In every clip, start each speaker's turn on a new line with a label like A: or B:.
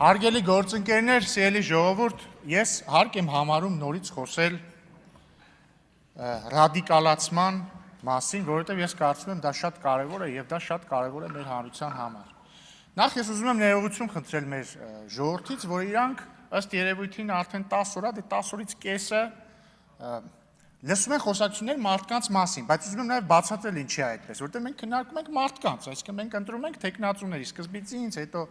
A: Հարգելի գործընկերներ, սիրելի ժողովուրդ, ես հարկ եմ համարում նորից խոսել ռադիկալացման մասին, որովհետև ես կարծում եմ դա շատ կարևոր է եւ դա շատ կարևոր է մեր հանրության համար։ Նախ ես ուզում եմ ներողություն խնդրել մեր ժողովրդից, որ իրանք ըստ երևույթին արդեն 10 օր, 10 օրից կեսը լսում են խոսակցություններ մարդկանց մասին, բայց ուզում եմ նաև բացատրել ինչի է այդպես, որովհետև մենք քննարկում ենք մարդկանց, այսինքն մենք ընտրում ենք տեխնացուների, սկզբից ինձ, հետո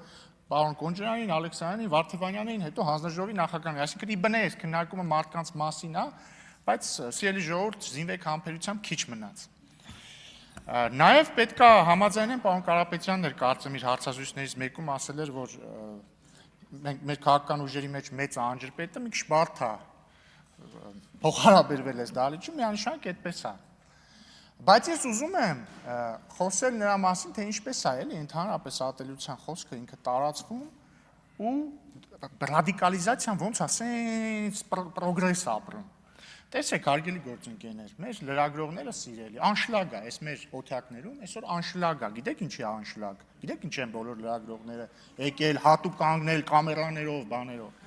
A: պարոն Կոնջրանին, Ալեքսանյանին, Վարդևանյանին, հետո հանձնաժողովի նախագահին, այսինքն ի բնե այս քննարկումը մարդկանց մասին է, բայց սիրելի ժողովուրդ, զինվեք համբերությամբ քիչ մնաց։ Նաև պետք է համաձայնեմ պարոն Կարապետյանն էր կարծեմ իր հարցազրույցներից մեկում ասել էր, որ մեր քաղաքական ուժերի մեջ մեծ անջրպետը մի քիչ բարդ է փոխհարաբերվել այս դահլիճում, միանշանակ այդպես է։ Բայց ես ուզում եմ խոսել նրա մասին, թե ինչպես է էլի ընդհանրապես ատելության խոսքը ինքը տարածվում ու ռադիկալիզացիան ոնց է սենց պրոգրես ապրում։ Տեսեք, հարգելի գործընկերներ, մեր լրագրողները սիրելի, անշլագ է, այս մեր օթյակներում այսօր անշլագ է, գիտեք ինչի է անշլագ, գիտեք ինչ են բոլոր լրագրողները եկել, հատուկ կանգնել կամերաներով, բաներով,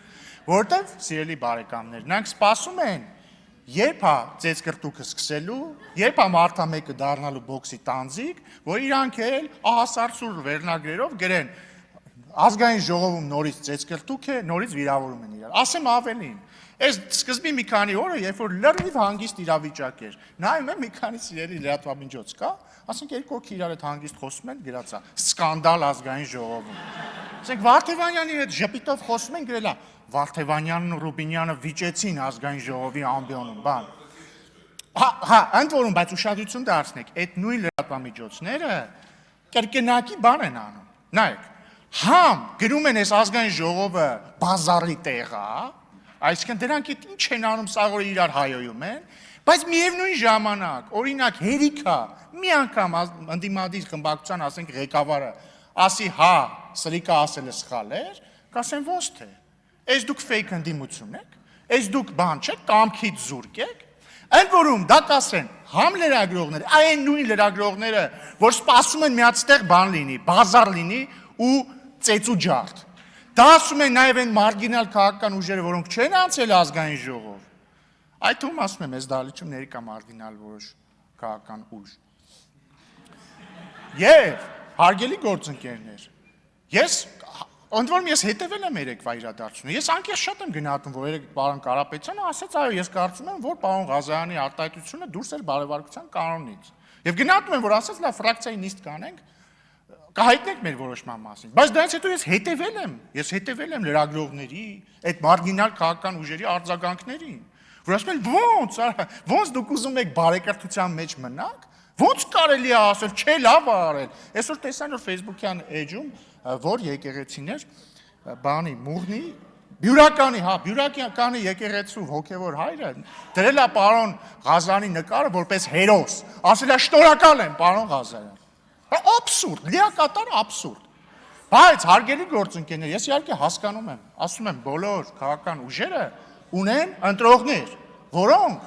A: որովհետև սիրելի բարեկամներ, նրանք սպասում են երբ է ծեծկրտուկը սկսելու, երբ է մարդա մեկը դառնալու բոքսի տանձիկ, որ իրանք էլ ահասարսուր վերնագրերով գրեն ազգային ժողովում նորից ծեծկրտուկ է, նորից վիրավորում են իրար։ Ասեմ ավելին, այս սկզբի մի քանի օրը, երբ որ լրիվ հանգիստ իրավիճակ էր, նայում եմ մի քանի սիրելի լրատվամիջոց կա, ասենք երկու հոգի իրար հետ հանգիստ խոսում են, գրած է սկանդալ ազգային ժողովում։ Ասենք Վարդևանյանի հետ ժպիտով խոսում են, գրել է Վարդևանյանն ու Ռուբինյանը վիճեցին ազգային ժողովի ամբիոնում, բան։ Հա, ընդ որում, բայց ուշադրություն դարձնեք, այդ նույն լրատվամիջոցները կրկնակի բան են անում։ Նայեք, համ գրում են այս ազգային ժողովը բազարի տեղ է, այսինքն դրանք ինչ են անում, սաղ որ իրար հայոյում են, բայց միևնույն ժամանակ, օրինակ հերիքա, մի անգամ ընդդիմադիր խմբակցության, ասենք ղեկավարը, ասի հա, սրիկա ասելը սխալ էր, կասեն ոնց թե։ Այս դուք fake ընդդիմություն եք, այս դուք բան չեք, կամքից զուրկ եք, ընդ որում դա կասեն համ լրագրողները, այն նույն լրագրողները, որ սպասում են միացտեղ բան լինի, բազար լինի ու ծեծու ջարդ։ Դա ասում են նաև այն մարգինալ քաղաքական ուժերը, որոնք չեն անցել ազգային ժողով։ Այդ թվում ասում եմ, այս դահլիճում ներկա մարգինալ որոշ քաղաքական ուժ։ Եվ հարգելի գործընկերներ, ընդ որում ես հետևել եմ երեկվա իրադարձությունը, ես անկեղծ շատ եմ գնահատում, որ երեք պարոն Կարապետյանը ասաց, այո, ես կարծում եմ, որ պարոն Ղազարյանի արտահայտությունը դուրս էր բարեվարկության կանոնից։ Եվ գնահատում եմ, որ ասաց, լավ, ֆրակցիայի նիստ կանենք, կհայտնենք մեր որոշման մասին։ Բայց դրանից հետո ես հետևել եմ լրագրողների, այդ մարգինալ քաղաքական ուժերի արձագանքներին, որ ասում են ոնց դուք ուզում եք բարեկրթության մեջ մնաք, ոնց կարելի է ասել, չէ, լավ է արել։ Այսօր տեսան որ Facebook-յան էջում, որ եկեղեցիներ բանի մուղնի բյուրականի եկեղեցու հոգևոր հայրը դրել է պարոն Ղազարյանի նկարը որպես հերոս, ասել է շնորհակալ եմ պարոն Ղազարյան։ Աբսուրդ, լիակատար աբսուրդ։ Բայց հարգելի գործընկերներ, ես իհարկե հասկանում եմ, ասում եմ բոլոր քաղաքական ուժերը ունեն ընտրողներ, որոնք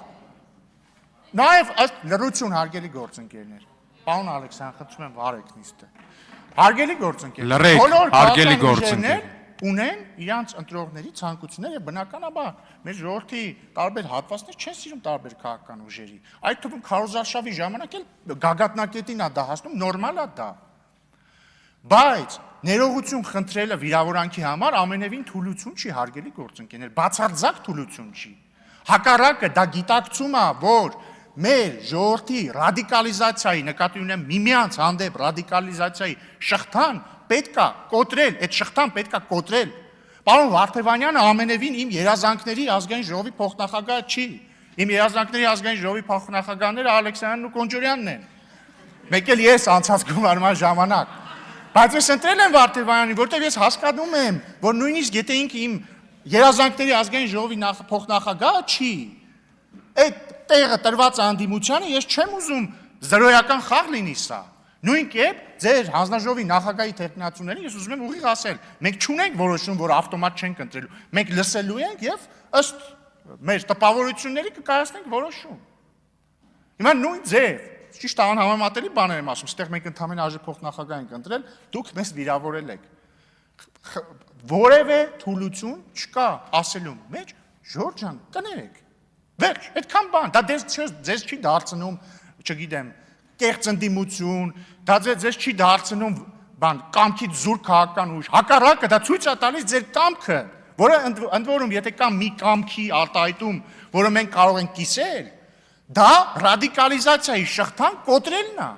A: նաև ըստ լրություն հարգելի գործընկերներ, պարոն Ալեքսան, խնդրում եմ վարեք նիստը։ Հարգելի գործընկերներ, բոլոր քաղաքական ուժերներ ունեն իրանց ընտրողների ցանկությունները եւ բնականաբար մեր ժողովրդի տարբեր հատվածներ չեն սիրում տարբեր քաղաքական ուժերի։ Այդ թվում քարոզարշավի ժամանակ էլ գագաթնակետին է դա հասնում, նորմալ է դա։ Բայց ներողություն խնդրելը վիրավորանքի համար ամենևին թուլություն չի, հարգելի գործընկերներ, բացարձակ թուլություն չի։ Հակառակը դա գիտակցում է, որ մեր ժողովրդի ռադիկալիզացիայի, նկատի ունեմ միմյանց հանդեպ ռադիկալիզացիայի շղթան պետք է կոտրել, այդ շղթան պետք է կոտրել։ Պարոն Վարդևանյանը ամենևին իմ երազանքների ազգային ժողովի փոխնախագահը չի։ Իմ երազանքների ազգային ժողովի փոխնախագահները Ալեքսանյանն ու Կոնջրանյանն են։ Մեկ էլ ես անցած գումարման ժամանակ։ Բայց ես ընտրել եմ Վարդևանյանին, որտեղ ես հասկանում եմ, որ նույնիսկ եթե ինքը իմ երազանքների ազգային ժողովի փոխնախագահը չի, այդ տեղը տրված անդիմությանը ես չեմ ուզում զրոյական խաղ լինի սա։ Նույն կերպ ձեր հանձնաժողովի նախագահի տեխնացուներին ես ուզում եմ ուղիղ ասել, մենք չունենք որոշում, որ ավտոմատ չենք ընտրելու, մենք լսելու ենք եւ ըստ մեր տպավորությունների կկայացնենք որոշում։ Հիմա նույն ձև, ճիշտ անհամեմատելի բաներ եմ ասում, ստեղ մենք ընդհանրապես ԱԺ փոխնախագահ ենք ընտրել, դուք մեզ վիրավորել եք։ որևէ թուլություն չկա ասելու մեջ, Ժորժ ջան, կներեք։ Վերջ, այդքան բան, դա ձեզ չի դարձնում, չգիտեմ, կեղծ ընդդիմություն, դա ձեզ չի դարձնում բան, կամքից զուր քաղաքական ուժ, հակառակը դա ցույց է տալիս ձեր կամքը, որը ընդ որում եթե կա մի կամքի արտահայտում, որը մենք կարող ենք կիսել, դա ռադիկալիզացիայի շղթան կոտրելն է։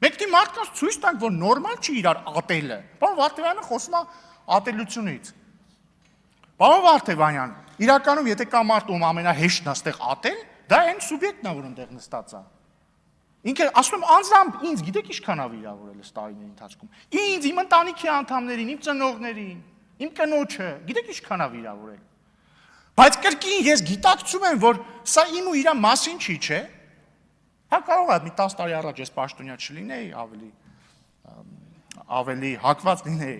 A: Մենք դի մարդկանց ցույց տանք, որ նորմալ չի իրար ատելը։ Պարոն Վարդևյանը խոսում է ատելությունից։ Պարոն Վարդևյան, իրականում եթե կա մարդ ում ամենահեշտն է ստեղ ատել, դա այն սուբյեկտն է, որ ընդեղ նստած է։ Ինքը ասում եմ անձամբ ինձ, գիտեք ինչքան է վիրավորել այս տարիների ընթացքում։ Ինձ, իմ ընտանիքի անդամներին, իմ ծնողներին, իմ կնոջը, գիտեք ինչքան է վիրավորել։ Բայց կրկին ես գիտակցում եմ, որ սա իմ ու իր մասին չի, չէ։ Հա կարող է մի 10 տարի առաջ ես պաշտոնյա չլինեի, ավելի հակված լինեի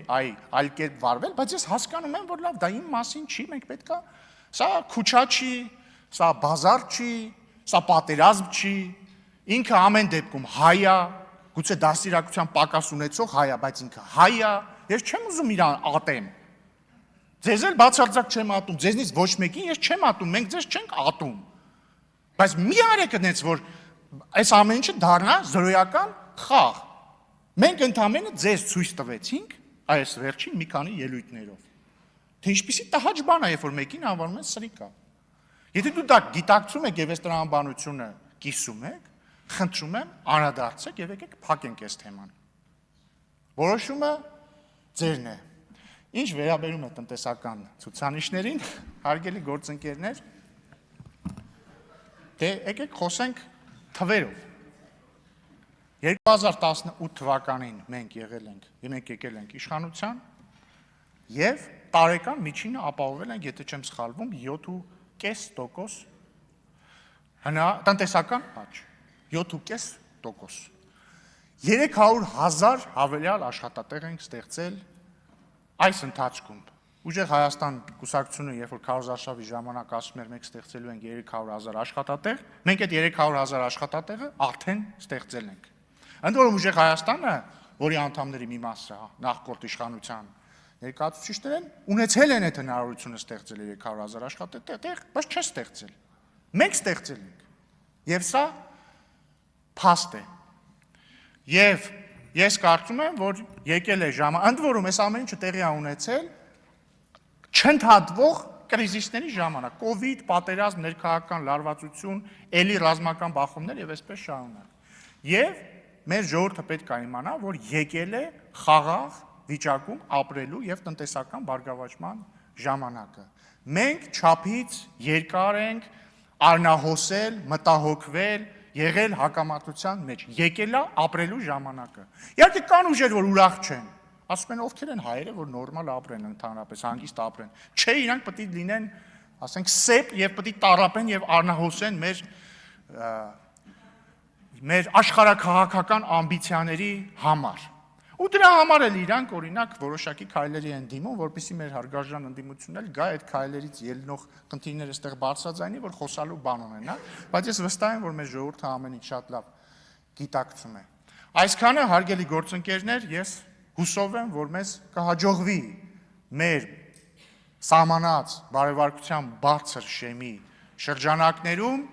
A: այլ կերպ վարվել, բայց ես հասկանում եմ, որ լավ, դա իմ մասին չի, մենք պետք է սա քուչա չի, սա բազար չի, սա պատերազմ չի, ինքը ամեն դեպքում հայ է, գուցե դաստիարակության պակաս ունեցող հայ է, բայց ինքը հայ է, ես չեմ ուզում իրան ատեմ։ Ձեզ էլ բացարձակ չեմ ատում, ձեզնից ոչ մեկին ես չեմ ատում, մենք ձեզ չենք ատում։ Բայց մի արեք այդպես, որ այս ամեն ինչը դառնա զրոյական խաղ։ Մենք ընդամենը ձեզ ցույց տվեցինք այս վերջին մի քանի ելույթներով։ Թե ինչպեսի տհաճ բան է, երբ որ մեկին անվանում են սրիկա։ Եթե դու դա գիտակցում եք եւ այս տրամաբանությունը կիսում եք, խնդրում եմ անդրադարձեք եւ եկեք փակենք այս թեման։ Որոշումը ձերն է։ Ինչ վերաբերում է տնտեսական ցուցանիշներին, հարգելի գործընկերներ, դե եկեք խոսենք թվերով։ 2018 թվականին մենք եկել ենք իշխանության եւ տարեկան միջինը ապահովել ենք, եթե չեմ սխալվում, 7.5% տնտեսական աճ, 7.5%։ 300,000 հավելյալ աշխատատեղ ենք ստեղծել այս ընթացքում։ Ուժեղ Հայաստան կուսակցությունը, երբ որ քարոզարշավի ժամանակ ասում էր մենք ստեղծելու ենք 300,000 աշխատատեղ, մենք այդ 300,000 աշխատատեղը արդեն ստեղծել ենք։ Ընդ որում Ուժեղ Հայաստանը, որի անդամների մի մասը նախկորդ իշխանության ներկայացուցիչներ են, ունեցել են այդ հնարավորությունը ստեղծել 300,000 աշխատատեղ, բայց չեն ստեղծել։ Մենք ստեղծել ենք։ Եվ սա փաստ է։ Եվ ես կարծում եմ, որ եկել է ժամը, ընդ որում այս ամեն ինչը տեղի է ունեցել չընդհատվող կրիզիսների ժամանակ, կովիդ, պատերազմ, ներքաղաքական լարվածություն, էլի ռազմական բախումներ եւ այսպես շարունակ։ Եվ մեր ժողովուրդը պետք է իմանա, որ եկել է խաղաղ վիճակում ապրելու եւ տնտեսական բարգավաճման ժամանակը։ Մենք չափից երկար ենք արնահոսել, մտահոգվել, եղել հակամարտության մեջ, եկել է ապրելու ժամանակը։ Իհարկե կան ուժեր, որ ուրախ չեն, ասում են ովքեր են հայերը, որ նորմալ ապրեն ընդհանրապես, հանգիստ ապրեն։ Չէ, իրանք պետք է լինեն, ասենք, սեփ եւ պետք է տառապեն եւ արնահոսեն մեր աշխարհաքաղաքական ամբիցիաների համար։ Ու դրա համար էլ իրանք օրինակ որոշակի քայլերի են դիմում, որպեսզի մեր հարգարժան ընդդիմությունն էլ գա այդ քայլերից ելնող խնդիրները այստեղ բարձրաձայնի, որ խոսալու բան ունենա, բայց ես վստահ եմ, որ մեր ժողովուրդը ամեն ինչ շատ լավ գիտակցում է։ Այսքանը հարգելի գործընկերներ, ես հուսով եմ, որ մեզ կհաջողվի մեր սահմանած բարեվարկության բարձր շեմի շրջանակներում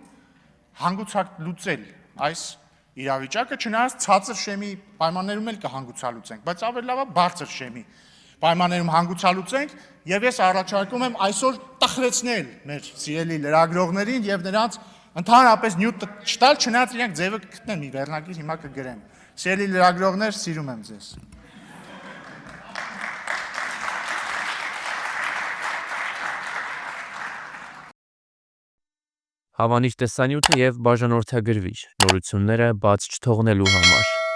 A: հանգուցակ լուծել այս իրավիճակը, չնայած ցածր շեմի պայմաններում էլ կհանգուցալուծենք, բայց ավելի լավ է բարձր շեմի պայմաններում հանգուցալուծենք, եւ ես առաջարկում եմ այսօր տխրեցնել մեր սիրելի լրագրողներին եւ նրանց ընդհանրապես նյութ չտալ, չնայած իրենք ձևը կգտնեն մի վերնագիր հիմա կգրեմ։ Սիրելի լրագրողներ, սիրում եմ ձեզ։
B: Հավանիչ տեսանյութը եւ բաժանորդագրվիչ նորությունները բաց չթողնելու համար։